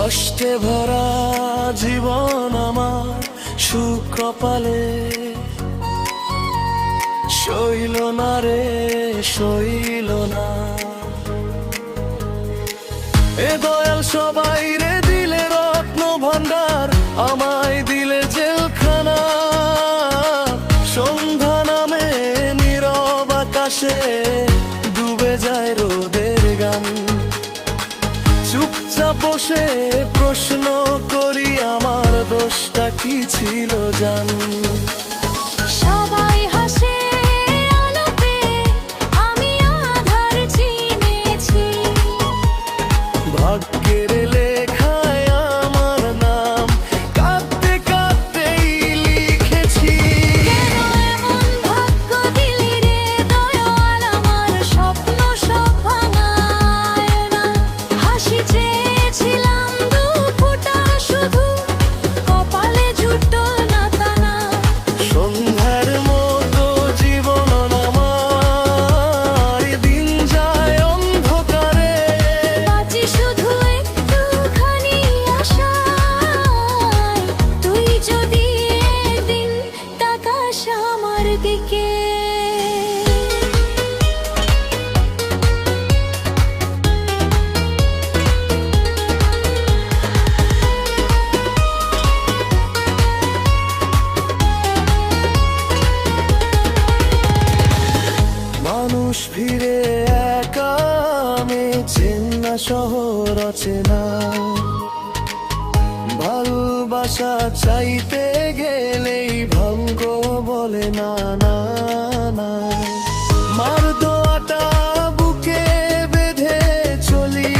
কষ্টে ভরা জীবন আমার সুখ কপালে সইল না রে সইল না। এ দয়াল সবাই রে দিলে রত্ন ভান্ডার, আমায় দিলে জেলখানা। সন্ধ্যা নামে নীরব আকাশে ডুবে যায় রোদের গান। চুপচাপ বসে প্রশ্ন করি আমার দোষটা কি ছিল জান। সবাই হাসে আলো পেয়ে, আমি আধার চিনেছি। ভাগ্যের লেখায় আমার নাম কাঁদতে কাঁদতেই লিখেছি। কেন এমন ভাগ্য দিলি রে দয়াল, আমার স্বপ্ন সব ভাঙায় না। হাসি চেয়েছিলাম দু ফোঁটা শুধু, কপালে জুটল না টানা। সন্ধ্যার মতো জীবন আমার, দিন যায় অন্ধকারে। বাঁচি শুধু একটুখানি আশায়, তুই যদি একদিন তাকাস আমার দিকে। মানুষ ফিরে একা, আমি চেনা শহর অচেনা। ভালোবাসা চাইতে গেলেই ভাগ্য বলে না না না। মার দোয়াটা বুকে বেঁধে চলি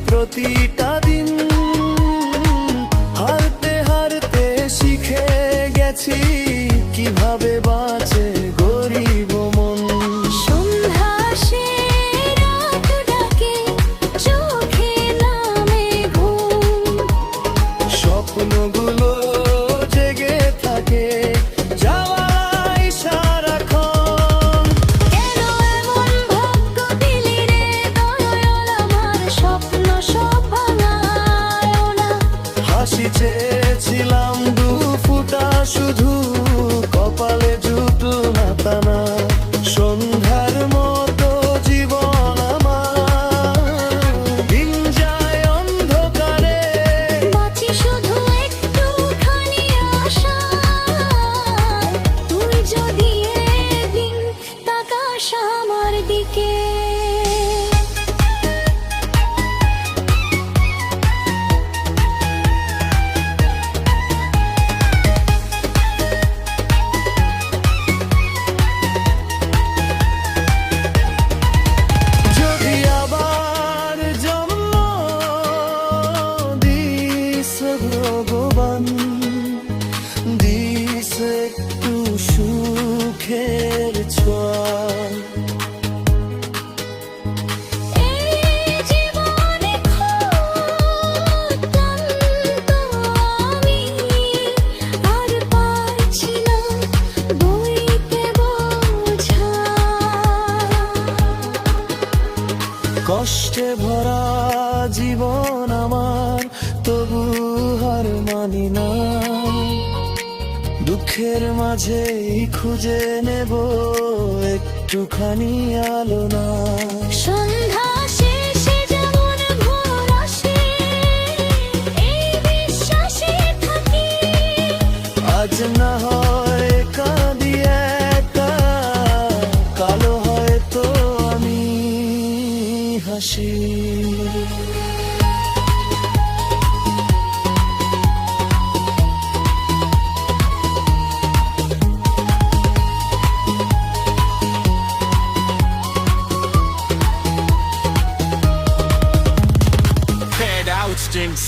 প্রতিটা দিন। হারতে হারতে শিখে গেছি কিভাবে বাঁচে গরিব মন। সন্ধ্যা আসে, রাত ডাকে, চোখে নামে ঘুম। স্বপ্নগুলো জেগে থাকে যাওয়াই সারাক্ষণ। কেন এমন ভাগ্য দিলি রে দয়াল, আমার স্বপ্ন সব ভাঙায় না। হাসি চেয়েছিলাম দু ফুটা শুধু, কপালে জুটল না টানা। সন্ধ্যার মতো জীবন আমার, দিন যায় অন্ধকারে। বাঁচি শুধু একটুখানি আশায়, তুই যদি একদিন তাকাস আমার দিকে। যদি আবার জন্ম দিস ভগবান, দিস একটু সুখের ছোঁয়া। এই জীবনে খুব ক্লান্ত আমি, আর পারছি না বইতে বোঝা। কষ্টে ভরা জীবন আমার, তবু হার মানি না। দুঃখের মাঝেই খুঁজে নেব একটুখানি আলো না। সন্ধ্যা শেষে যেমন ভোর আসে, এই বিশ্বাসে থাকি। আজ না হয় কাঁদি একা, কালো হয়তো আমি হাসি। Head out, stinks.